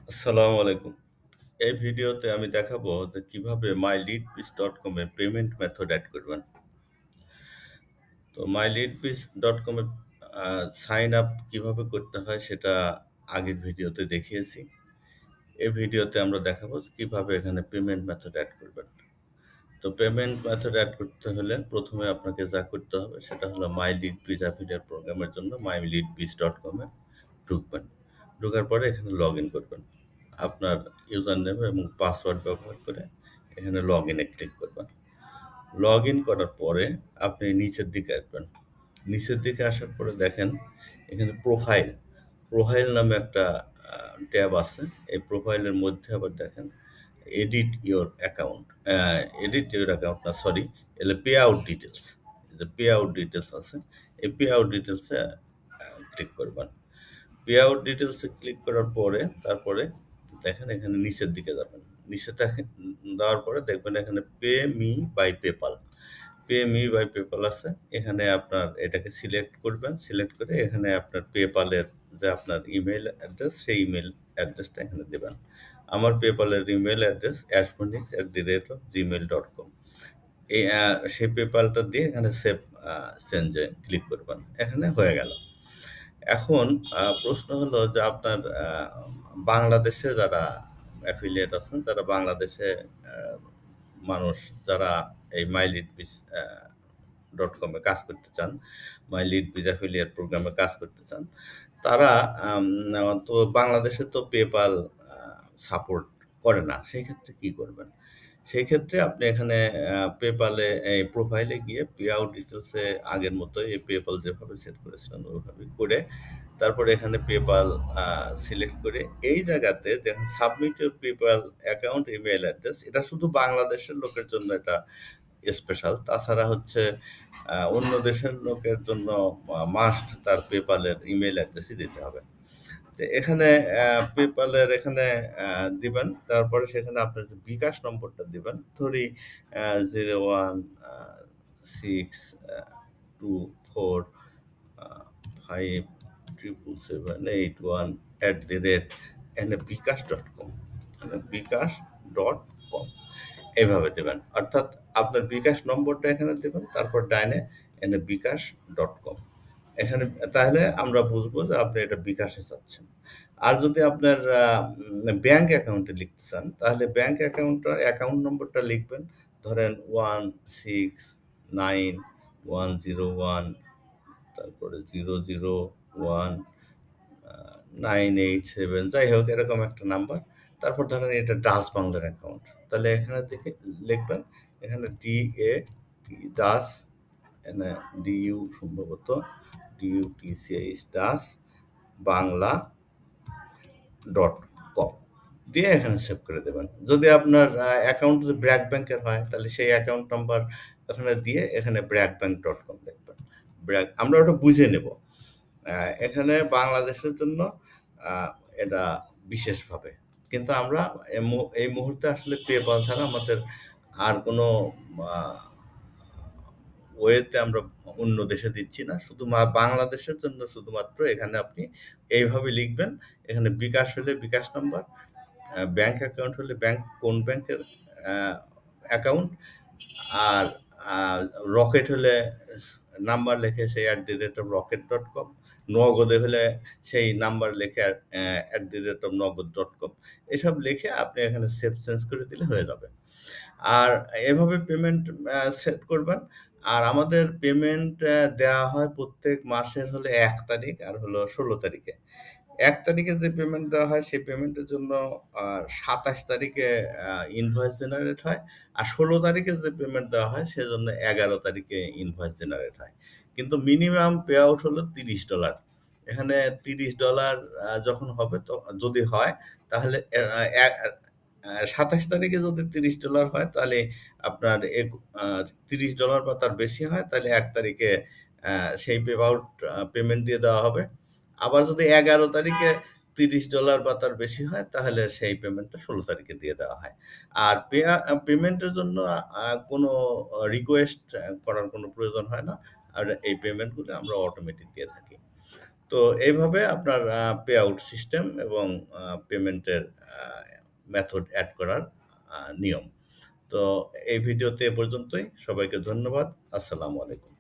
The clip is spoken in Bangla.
আসসালামু আলাইকুম। এই ভিডিওতে আমি দেখাবো যে কিভাবে myleadbiz.com এ পেমেন্ট মেথড এড করবেন। তো myleadbiz.com এ সাইন আপ কিভাবে করতে হয় সেটা আগের ভিডিওতে দেখিয়েছি। এই ভিডিওতে আমরা দেখাবো যে কিভাবে এখানে পেমেন্ট মেথড এড করবেন। তো পেমেন্ট মেথড এড করতে হলে ১ম এ আপনাকে যা করতে হবে সেটা হলো myleadbiz অ্যাফিলিয়েট প্রোগ্রামের জন্য myleadbiz.com এ ঢুকবেন। ঢোকার পরে এখানে লগইন করবেন। আপনার ইউজার নেম এবং পাসওয়ার্ড ব্যবহার করে এখানে লগইন এ ক্লিক করবেন। লগইন করার পরে আপনি নিচের দিকে আসবেন। নিচের দিকে আসার পরে দেখেন এখানে প্রোফাইল, প্রোফাইল নামে একটা ট্যাব আছে। এই প্রোফাইলের মধ্যে আবার দেখেন edit your account, edit your account না সরি, এলে পে আউট ডিটেইলস। এই যে পে আউট ডিটেইলস আছে, এই পে আউট ডিটেইলসে ক্লিক করবেন। পে আউট ডিটেইলসে ক্লিক করার পরে তারপরে দেখেন এখানে নিচের দিকে যাবেন। নিচে দেখেন যাওয়ার পরে দেখবেন এখানে pay me by PayPal. Pay me by PayPal আছে। এখানে আপনার এটাকে সিলেক্ট করবেন। সিলেক্ট করে এখানে আপনার পেপালের যে আপনার ইমেইল অ্যাড্রেস সেই ইমেইল অ্যাড্রেসটা এখানে দিবেন। আমার পেপালের ইমেইল অ্যাড্রেস ashmonix@gmail.com। এই সেই পেপালটা দিয়ে এখানে সেভ চেঞ্জে ক্লিক করবেন। এখানে হয়ে গেল। এখন প্রশ্ন হলো যে আপনার বাংলাদেশে যারা অ্যাফিলিয়েট আছেন, যারা বাংলাদেশে আ মানুষ যারা এই মাইলিটবিজ ডট কমে কাজ করতে চান, মাইলিটবিজ অ্যাফিলিয়েট প্রোগ্রামে কাজ করতে চান, তারা আম তো বাংলাদেশে তো পেপ্যাল আ সাপোর্ট করে না। সেই ক্ষেত্রে কি করবেন? সেই ক্ষেত্রে আপনি এখানে পেপ্যালে এই প্রোফাইলে গিয়ে পে আউট ডিটেইলস এ আগের মতোই এই পেপ্যাল যেভাবে সেট করেছিলেন ওইভাবেই করে তারপরে এখানে পেপ্যাল আ সিলেক্ট করে এই জায়গাতে দেখেন submit your PayPal account email address. এটা শুধু বাংলাদেশের লোকের জন্য এটা স্পেশাল। তাছাড়া হচ্ছে অন্য দেশের লোকের জন্য মাস্ট তার পেপ্যালের ইমেইল অ্যাড্রেসই দিতে হবে। তো এখানে পেপ্যালের এখানে দিবেন। তারপরে সেখানে আপনার যে বিকাশ নম্বরটা দিবেন। ধরি 01 আ 6 24 আ 5 777 81 এখানে বিকাশ.com, মানে বিকাশ.com এভাবে দেবেন। অর্থাৎ আপনার বিকাশ নম্বরটা এখানে দিবেন। তারপর ডাইনে এখানে বিকাশ.com এখানে তাহলে আমরা বুঝবো যে আপনি এটা বিকাশে চাচ্ছেন। আর যদি আপনার ব্যাংক অ্যাকাউন্টে লিখতে চান, তাহলে ব্যাংক অ্যাকাউন্টটার অ্যাকাউন্ট নম্বরটা লিখবেন। ধরেন 169101 তারপরে 001 আ 987 যাই হোক এরকম একটা নাম্বার। তারপর ধরেন এটা ডাচ বাংলার অ্যাকাউন্ট। তাহলে এখানে থেকে লিখবেন, এখানে ডাচ এখানে সম্ভবত ডাচ বাংলা ডট কম দিয়ে এখানে সেভ করে দেবেন। যদি আপনার অ্যাকাউন্ট যদি ব্র্যাক ব্যাংকের হয় তাহলে সেই অ্যাকাউন্ট নাম্বার ওখানে দিয়ে এখানে ব্র্যাকব্যাংক.com লিখবেন। আমরা ওটা বুঝে নেব। এখানে বাংলাদেশের জন্য আ এটা বিশেষভাবে। কিন্তু আমরা এই মুহূর্তে আসলে পেপ্যাল ছাড়া আমাদের আর কোনো আ ওয়েতে আমরা অন্য দেশে দিচ্ছি না। শুধু বাংলাদেশের জন্য শুধুমাত্র এখানে আপনি এইভাবে লিখবেন। এখানে বিকাশ হলে বিকাশ নাম্বার, ব্যাংক অ্যাকাউন্ট হলে কোন ব্যাংকের অ্যা অ্যাকাউন্ট, আর আ রকেট হলে নাম্বার লিখে সেই @rocket.com, নগদে হলে সেই নাম্বার লিখে @nogod.com এসব লিখে আপনি এখানে সেভ চেঞ্জ করে দিলে হয়ে যাবে। আর এভাবে পেমেন্ট সেট করবেন। আর আমাদের পেমেন্ট দেওয়া হয় প্রত্যেক মাসের হলে ১ তারিখ আর হলো ১৬ তারিখে। ১ তারিখে যে পেমেন্ট দেওয়া হয় সেই পেমেন্টের জন্য আ ২৭ তারিখে ইনভয়েস জেনারেট হয়। আর ১৬ তারিখে যে পেমেন্ট দেওয়া হয় সেজন্য ১১ তারিখে ইনভয়েস জেনারেট হয়। কিন্তু মিনিমাম পে আউট হলো $৩০। এখানে $৩০ যখন হবে যদি হয় তাহলে এ আ ২৭ তারিখে যদি $৩০ হয় তাহলে আপনার $৩০ বা তার বেশি হয় তাহলে ১ তারিখে আ সেই পেমেন্ট দিয়ে দেওয়া হবে। আবার যদি ১১ তারিখে $৩০ বা তার বেশি হয় তাহলে সেই পেমেন্টটা ১৬ তারিখে দিয়ে দেওয়া হয়। আর পেমেন্টের জন্য কোনো রিকোয়েস্ট করার কোনো প্রয়োজন হয় না। আর এই পেমেন্টগুলো আমরা অটোমেটিক দিয়ে থাকি। তো এইভাবে আপনার পে আউট সিস্টেম এবং পেমেন্টের মেথড এড করার নিয়ম। তো এই ভিডিওতে এ পর্যন্তই। সবাইকে ধন্যবাদ। আসসালামু আলাইকুম।